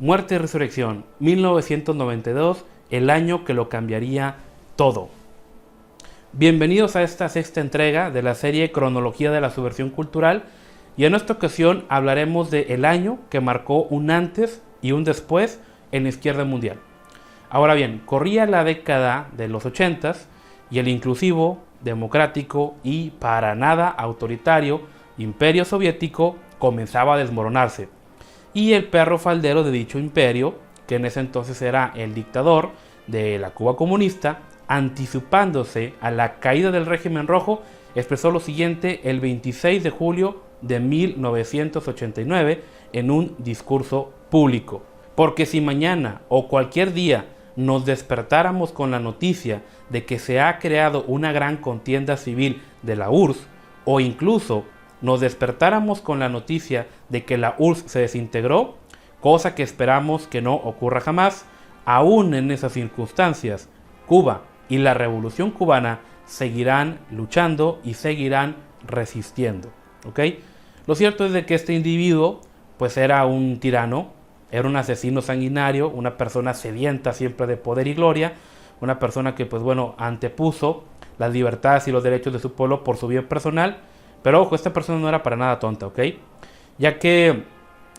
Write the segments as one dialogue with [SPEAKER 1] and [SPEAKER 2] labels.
[SPEAKER 1] Muerte y Resurrección, 1992, el año que lo cambiaría todo. Bienvenidos a esta sexta entrega de la serie Cronología de la Subversión Cultural, y en esta ocasión hablaremos del año que marcó un antes y un después en la izquierda mundial. Ahora bien, corría la década de los 80s y el inclusivo, democrático y para nada autoritario imperio soviético comenzaba a desmoronarse. Y el perro faldero de dicho imperio, que en ese entonces era el dictador de la Cuba comunista, anticipándose a la caída del régimen rojo, expresó lo siguiente el 26 de julio de 1989 en un discurso público. Porque si mañana o cualquier día nos despertáramos con la noticia de que se ha creado una gran contienda civil de la URSS, o incluso nos despertáramos con la noticia de que la URSS se desintegró, cosa que esperamos que no ocurra jamás, aún en esas circunstancias, Cuba y la Revolución Cubana seguirán luchando y seguirán resistiendo. ¿Ok? Lo cierto es de que este individuo pues era un tirano, era un asesino sanguinario, una persona sedienta siempre de poder y gloria, una persona que pues bueno antepuso las libertades y los derechos de su pueblo por su bien personal. Pero ojo, esta persona no era para nada tonta, ¿ok? Ya que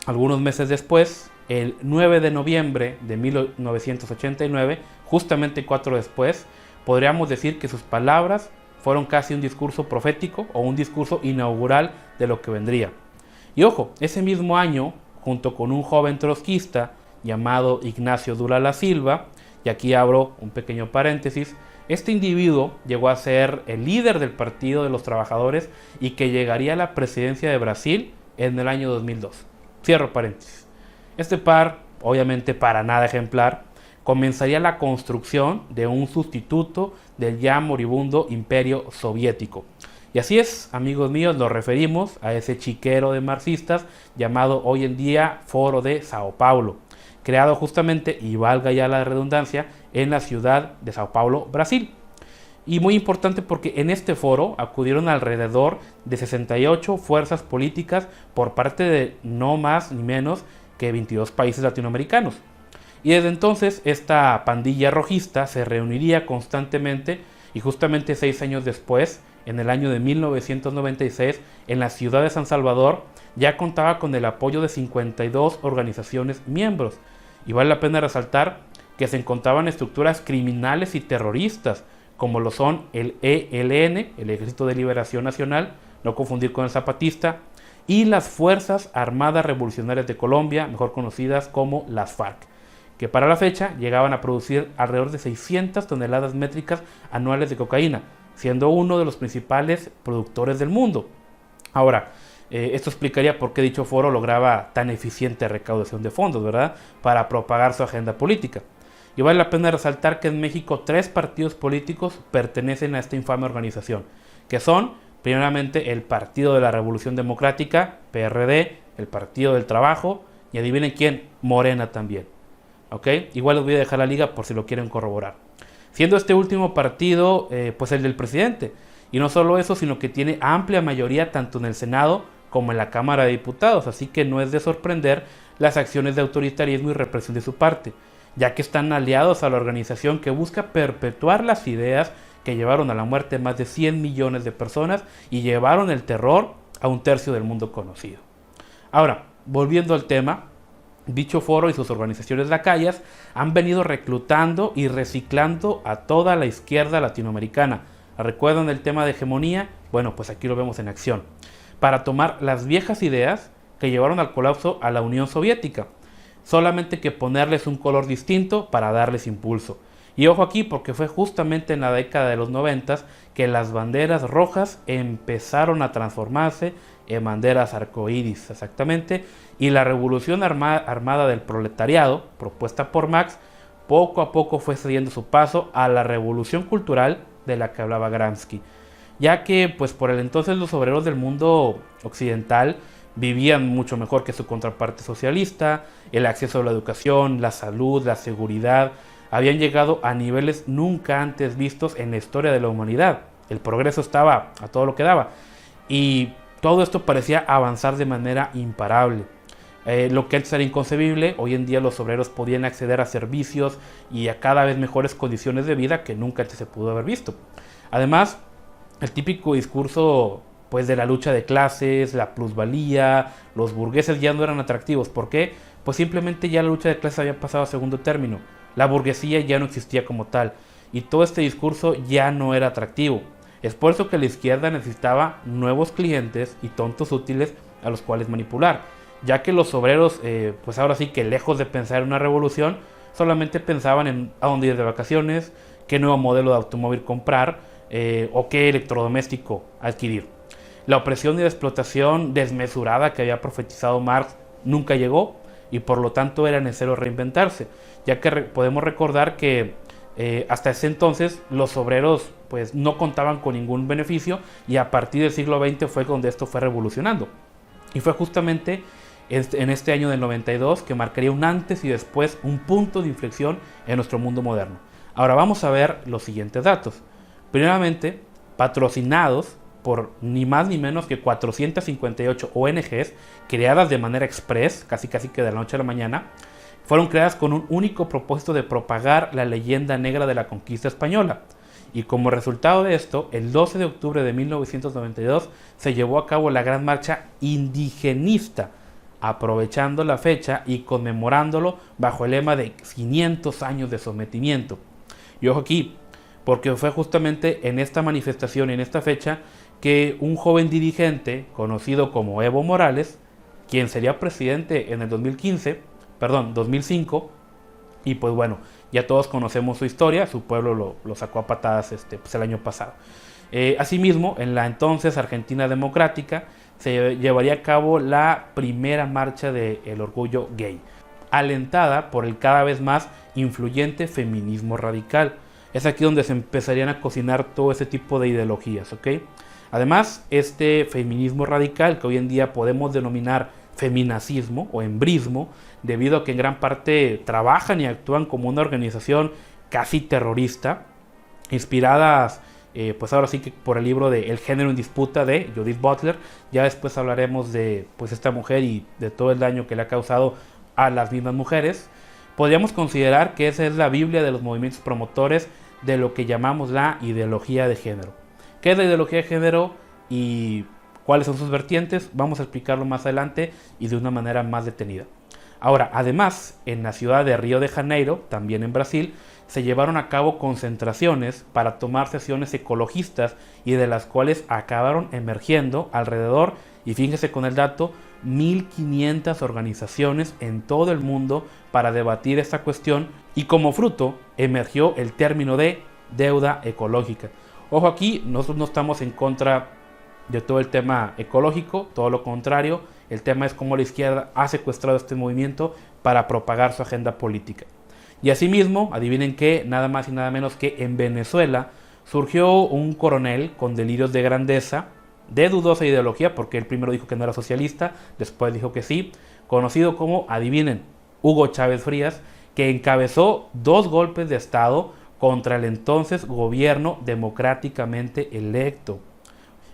[SPEAKER 1] algunos meses después, el 9 de noviembre de 1989, justamente 4 después, podríamos decir que sus palabras fueron casi un discurso profético o un discurso inaugural de lo que vendría. Y ojo, ese mismo año, junto con un joven trotskista llamado Ignacio Lula Silva, y aquí abro un pequeño paréntesis, este individuo llegó a ser el líder del Partido de los Trabajadores y que llegaría a la presidencia de Brasil en el año 2002. Cierro paréntesis. Este par, obviamente para nada ejemplar, comenzaría la construcción de un sustituto del ya moribundo imperio soviético. Y así es, amigos míos, nos referimos a ese chiquero de marxistas llamado hoy en día Foro de Sao Paulo, creado justamente, y valga ya la redundancia, en la ciudad de Sao Paulo, Brasil. Y muy importante porque en este foro acudieron alrededor de 68 fuerzas políticas por parte de no más ni menos que 22 países latinoamericanos. Y desde entonces esta pandilla rojista se reuniría constantemente, y justamente 6 años después, en el año de 1996, en la ciudad de San Salvador, ya contaba con el apoyo de 52 organizaciones miembros. Y vale la pena resaltar que se encontraban estructuras criminales y terroristas, como lo son el ELN, el Ejército de Liberación Nacional, no confundir con el zapatista, y las Fuerzas Armadas Revolucionarias de Colombia, mejor conocidas como las FARC, que para la fecha llegaban a producir alrededor de 600 toneladas métricas anuales de cocaína, siendo uno de los principales productores del mundo. Ahora, esto explicaría por qué dicho foro lograba tan eficiente recaudación de fondos, ¿verdad?, para propagar su agenda política. Y vale la pena resaltar que en México 3 partidos políticos pertenecen a esta infame organización, que son, primeramente, el Partido de la Revolución Democrática, PRD, el Partido del Trabajo, y adivinen quién, Morena también. ¿Ok? Igual les voy a dejar la liga por si lo quieren corroborar. Siendo este último partido, pues el del presidente. Y no solo eso, sino que tiene amplia mayoría tanto en el Senado como en la Cámara de Diputados, así que no es de sorprender las acciones de autoritarismo y represión de su parte, ya que están aliados a la organización que busca perpetuar las ideas que llevaron a la muerte de más de 100 millones de personas y llevaron el terror a un tercio del mundo conocido. Ahora, volviendo al tema, dicho foro y sus organizaciones lacayas han venido reclutando y reciclando a toda la izquierda latinoamericana. ¿Recuerdan el tema de hegemonía? Bueno, pues aquí lo vemos en acción, para tomar las viejas ideas que llevaron al colapso a la Unión Soviética, solamente que ponerles un color distinto para darles impulso. Y ojo aquí, porque fue justamente en la década de los 90 que las banderas rojas empezaron a transformarse en banderas arcoíris, exactamente, y la revolución armada del proletariado, propuesta por Marx, poco a poco fue cediendo su paso a la revolución cultural de la que hablaba Gramsci, ya que pues por el entonces los obreros del mundo occidental vivían mucho mejor que su contraparte socialista, el acceso a la educación, la salud, la seguridad, habían llegado a niveles nunca antes vistos en la historia de la humanidad. El progreso estaba a todo lo que daba y todo esto parecía avanzar de manera imparable. Lo que antes era inconcebible, hoy en día los obreros podían acceder a servicios y a cada vez mejores condiciones de vida que nunca antes se pudo haber visto. Además, el típico discurso pues de la lucha de clases, la plusvalía, los burgueses ya no eran atractivos. ¿Por qué? Pues simplemente ya la lucha de clases había pasado a segundo término. La burguesía ya no existía como tal y todo este discurso ya no era atractivo. Es por eso que la izquierda necesitaba nuevos clientes y tontos útiles a los cuales manipular, ya que los obreros, pues ahora sí que lejos de pensar en una revolución, solamente pensaban en a dónde ir de vacaciones, qué nuevo modelo de automóvil comprar o qué electrodoméstico adquirir. La opresión y la explotación desmesurada que había profetizado Marx nunca llegó y por lo tanto era necesario reinventarse, ya que podemos recordar que hasta ese entonces los obreros pues no contaban con ningún beneficio y a partir del siglo XX fue donde esto fue revolucionando. Y fue justamente en este año del 92 que marcaría un antes y después, un punto de inflexión en nuestro mundo moderno. Ahora vamos a ver los siguientes datos. Primeramente, patrocinados por ni más ni menos que 458 ONGs creadas de manera express, casi que de la noche a la mañana, fueron creadas con un único propósito de propagar la leyenda negra de la conquista española. Y como resultado de esto, el 12 de octubre de 1992 se llevó a cabo la Gran Marcha Indigenista, aprovechando la fecha y conmemorándolo bajo el lema de 500 años de sometimiento. Y ojo aquí, porque fue justamente en esta manifestación, en esta fecha, que un joven dirigente conocido como Evo Morales, quien sería presidente en el 2005, y pues bueno, ya todos conocemos su historia, su pueblo lo sacó a patadas pues el año pasado. Asimismo, en la entonces Argentina Democrática se llevaría a cabo la primera marcha del orgullo gay, alentada por el cada vez más influyente feminismo radical. Es aquí donde se empezarían a cocinar todo ese tipo de ideologías, ¿ok? Además, este feminismo radical, que hoy en día podemos denominar feminacismo o embrismo, debido a que en gran parte trabajan y actúan como una organización casi terrorista, inspiradas pues ahora sí que por el libro de El género en disputa de Judith Butler. Ya después hablaremos de pues esta mujer y de todo el daño que le ha causado a las mismas mujeres. Podríamos considerar que esa es la Biblia de los movimientos promotores de lo que llamamos la ideología de género. ¿Qué es la ideología de género y cuáles son sus vertientes? Vamos a explicarlo más adelante y de una manera más detenida. Ahora, además, en la ciudad de Río de Janeiro, también en Brasil, se llevaron a cabo concentraciones para tomar sesiones ecologistas y de las cuales acabaron emergiendo alrededor, y fíjense con el dato, 1500 organizaciones en todo el mundo para debatir esta cuestión, y como fruto emergió el término de deuda ecológica. Ojo aquí, nosotros no estamos en contra de todo el tema ecológico, todo lo contrario, el tema es cómo la izquierda ha secuestrado este movimiento para propagar su agenda política. Y asimismo, adivinen qué, nada más y nada menos que en Venezuela surgió un coronel con delirios de grandeza, de dudosa ideología, porque él primero dijo que no era socialista, después dijo que sí, conocido como, adivinen, Hugo Chávez Frías, que encabezó 2 golpes de Estado contra el entonces gobierno democráticamente electo,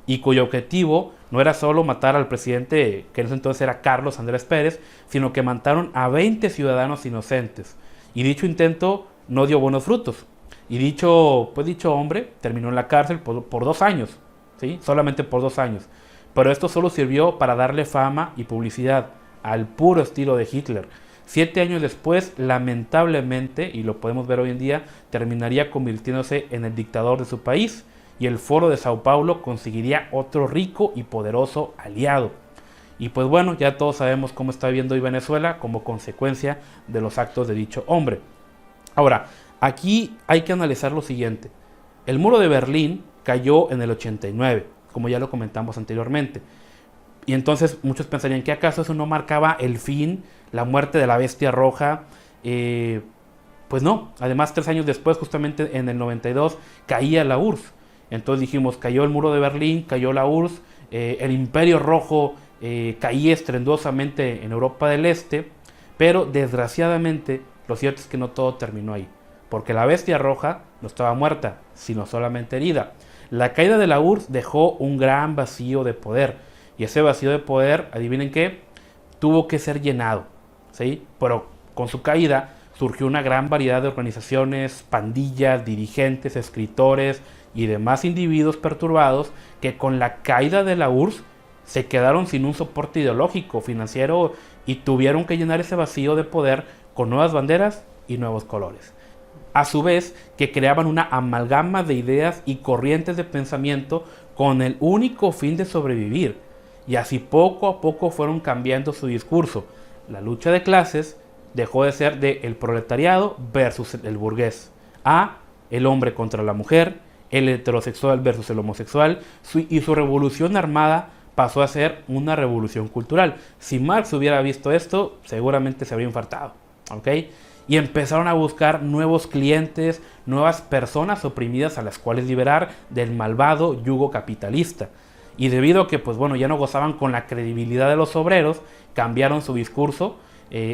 [SPEAKER 1] y cuyo objetivo no era solo matar al presidente, que en ese entonces era Carlos Andrés Pérez, sino que mataron a 20 ciudadanos inocentes. Y dicho intento no dio buenos frutos. Y dicho hombre terminó en la cárcel por 2 años, ¿sí? Solamente por 2 años. Pero esto solo sirvió para darle fama y publicidad al puro estilo de Hitler. 7 años después, lamentablemente, y lo podemos ver hoy en día, terminaría convirtiéndose en el dictador de su país, y el Foro de Sao Paulo conseguiría otro rico y poderoso aliado. Y pues bueno, ya todos sabemos cómo está viviendo hoy Venezuela como consecuencia de los actos de dicho hombre. Ahora, aquí hay que analizar lo siguiente. El muro de Berlín cayó en el 89, como ya lo comentamos anteriormente. Y entonces muchos pensarían que acaso eso no marcaba el fin, la muerte de la bestia roja. Pues no, además 3 años después, justamente en el 92, caía la URSS. Entonces dijimos, cayó el muro de Berlín, cayó la URSS, el Imperio Rojo caía estruendosamente en Europa del Este, pero desgraciadamente lo cierto es que no todo terminó ahí, porque la bestia roja no estaba muerta, sino solamente herida. La caída de la URSS dejó un gran vacío de poder, y ese vacío de poder, adivinen qué, tuvo que ser llenado, ¿sí? Pero con su caída surgió una gran variedad de organizaciones, pandillas, dirigentes, escritores y demás individuos perturbados que con la caída de la URSS se quedaron sin un soporte ideológico, financiero y tuvieron que llenar ese vacío de poder con nuevas banderas y nuevos colores. A su vez, que creaban una amalgama de ideas y corrientes de pensamiento con el único fin de sobrevivir. Y así poco a poco fueron cambiando su discurso. La lucha de clases dejó de ser de el proletariado versus el burgués, a el hombre contra la mujer, el heterosexual versus el homosexual, y su revolución armada pasó a ser una revolución cultural. Si Marx hubiera visto esto, seguramente se habría infartado, ¿ok? Y empezaron a buscar nuevos clientes, nuevas personas oprimidas a las cuales liberar del malvado yugo capitalista. Y debido a que, pues bueno, ya no gozaban con la credibilidad de los obreros, cambiaron su discurso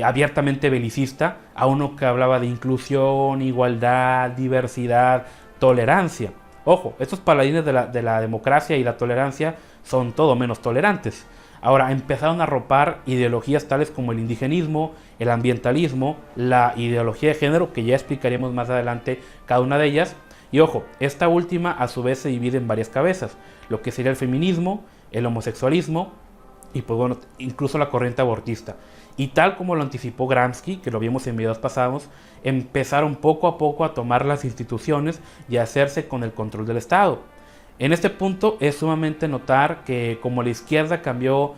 [SPEAKER 1] abiertamente belicista a uno que hablaba de inclusión, igualdad, diversidad, tolerancia. Ojo, estos paladines de la democracia y la tolerancia son todo menos tolerantes. Ahora empezaron a arropar ideologías tales como el indigenismo, el ambientalismo, la ideología de género, que ya explicaremos más adelante cada una de ellas. Y ojo, esta última a su vez se divide en varias cabezas, lo que sería el feminismo, el homosexualismo y pues bueno, incluso la corriente abortista. Y tal como lo anticipó Gramsci, que lo vimos en videos pasados, empezaron poco a poco a tomar las instituciones y a hacerse con el control del Estado. En este punto es sumamente notar que como la izquierda cambió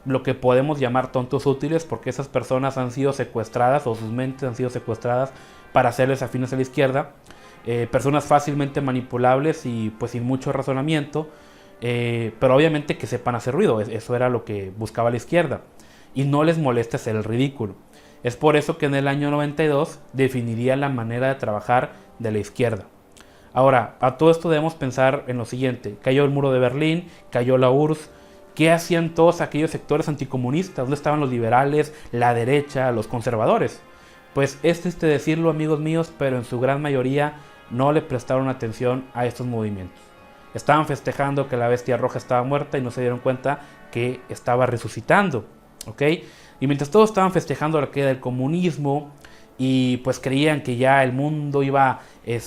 [SPEAKER 1] lo que podemos llamar tontos útiles, porque esas personas han sido secuestradas o sus mentes han sido secuestradas para hacerles afines a la izquierda, personas fácilmente manipulables y pues sin mucho razonamiento, pero obviamente que sepan hacer ruido, eso era lo que buscaba la izquierda, y no les molesta hacer el ridículo. Es por eso que en el año 92 definiría la manera de trabajar de la izquierda. Ahora, a todo esto debemos pensar en lo siguiente: cayó el muro de Berlín, cayó la URSS. ¿Qué hacían todos aquellos sectores anticomunistas? ¿Dónde estaban los liberales, la derecha, los conservadores? Pues es triste decirlo, amigos míos, pero en su gran mayoría no le prestaron atención a estos movimientos. Estaban festejando que la bestia roja estaba muerta y no se dieron cuenta que estaba resucitando, ¿ok? Y mientras todos estaban festejando la caída del comunismo y pues creían que ya el mundo iba a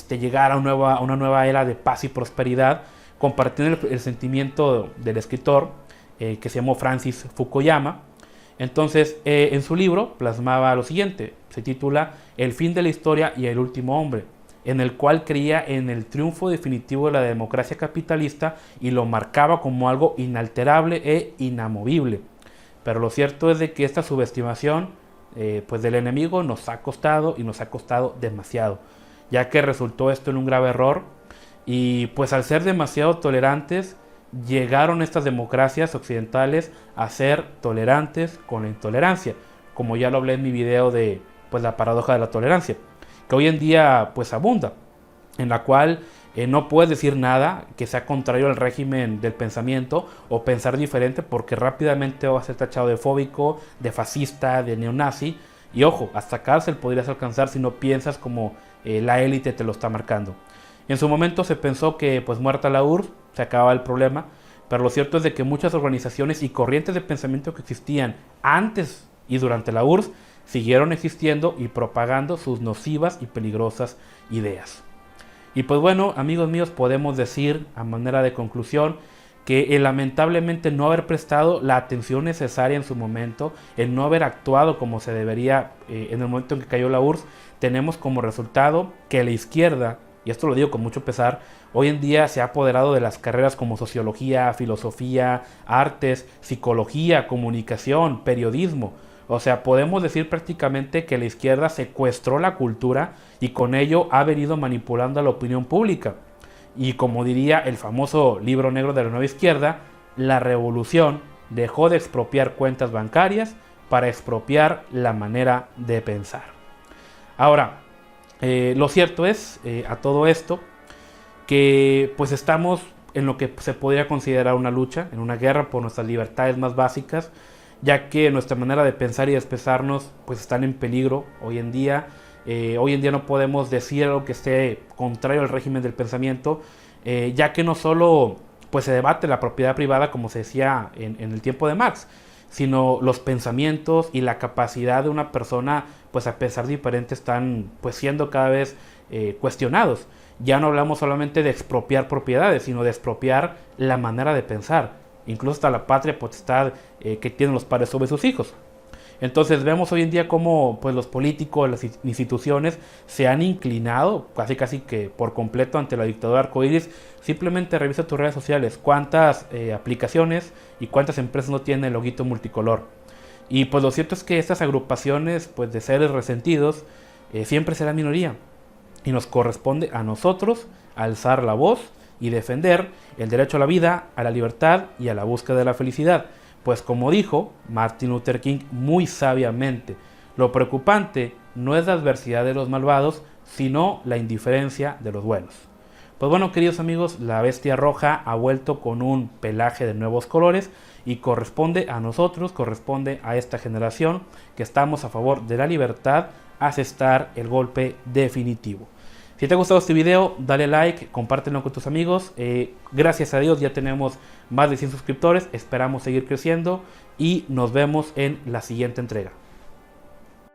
[SPEAKER 1] llegar a una nueva era de paz y prosperidad, compartiendo el sentimiento del escritor que se llamó Francis Fukuyama. Entonces en su libro plasmaba lo siguiente, se titula El fin de la historia y el último hombre, en el cual creía en el triunfo definitivo de la democracia capitalista y lo marcaba como algo inalterable e inamovible. Pero lo cierto es de que esta subestimación pues del enemigo nos ha costado y nos ha costado demasiado, ya que resultó esto en un grave error y pues al ser demasiado tolerantes llegaron estas democracias occidentales a ser tolerantes con la intolerancia, como ya lo hablé en mi video de pues la paradoja de la tolerancia, que hoy en día pues abunda, en la cual no puedes decir nada que sea contrario al régimen del pensamiento o pensar diferente, porque rápidamente vas a ser tachado de fóbico, de fascista, de neonazi, y ojo, hasta cárcel podrías alcanzar si no piensas como la élite te lo está marcando. En su momento se pensó que pues muerta la URSS se acababa el problema, pero lo cierto es de que muchas organizaciones y corrientes de pensamiento que existían antes y durante la URSS siguieron existiendo y propagando sus nocivas y peligrosas ideas. Y pues bueno, amigos míos, podemos decir a manera de conclusión que lamentablemente no haber prestado la atención necesaria en su momento, el no haber actuado como se debería en el momento en que cayó la URSS, tenemos como resultado que la izquierda, y esto lo digo con mucho pesar, hoy en día se ha apoderado de las carreras como sociología, filosofía, artes, psicología, comunicación, periodismo. O sea, podemos decir prácticamente que la izquierda secuestró la cultura y con ello ha venido manipulando a la opinión pública. Y como diría el famoso libro negro de la nueva izquierda, la revolución dejó de expropiar cuentas bancarias para expropiar la manera de pensar. Ahora, lo cierto es, a todo esto, que pues estamos en lo que se podría considerar una lucha, en una guerra por nuestras libertades más básicas, ya que nuestra manera de pensar y de expresarnos pues están en peligro hoy en día. Hoy en día no podemos decir algo que esté contrario al régimen del pensamiento, ya que no solo pues se debate la propiedad privada como se decía en el tiempo de Marx, sino los pensamientos y la capacidad de una persona, pues a pesar diferente, están pues siendo cada vez cuestionados. Ya no hablamos solamente de expropiar propiedades, sino de expropiar la manera de pensar, incluso hasta la patria potestad que tienen los padres sobre sus hijos. Entonces vemos hoy en día cómo pues, los políticos, las instituciones se han inclinado casi que por completo ante la dictadura arcoíris. Simplemente revisa tus redes sociales, cuántas aplicaciones y cuántas empresas no tienen el loguito multicolor. Y pues lo cierto es que estas agrupaciones pues, de seres resentidos siempre serán minoría. Y nos corresponde a nosotros alzar la voz y defender el derecho a la vida, a la libertad y a la búsqueda de la felicidad. Pues como dijo Martin Luther King muy sabiamente, lo preocupante no es la adversidad de los malvados, sino la indiferencia de los buenos. Pues bueno, queridos amigos, la bestia roja ha vuelto con un pelaje de nuevos colores y corresponde a nosotros, corresponde a esta generación que estamos a favor de la libertad, asestar el golpe definitivo. Si te ha gustado este video, dale like, compártelo con tus amigos. Gracias a Dios ya tenemos más de 100 suscriptores, esperamos seguir creciendo y nos vemos en la siguiente entrega.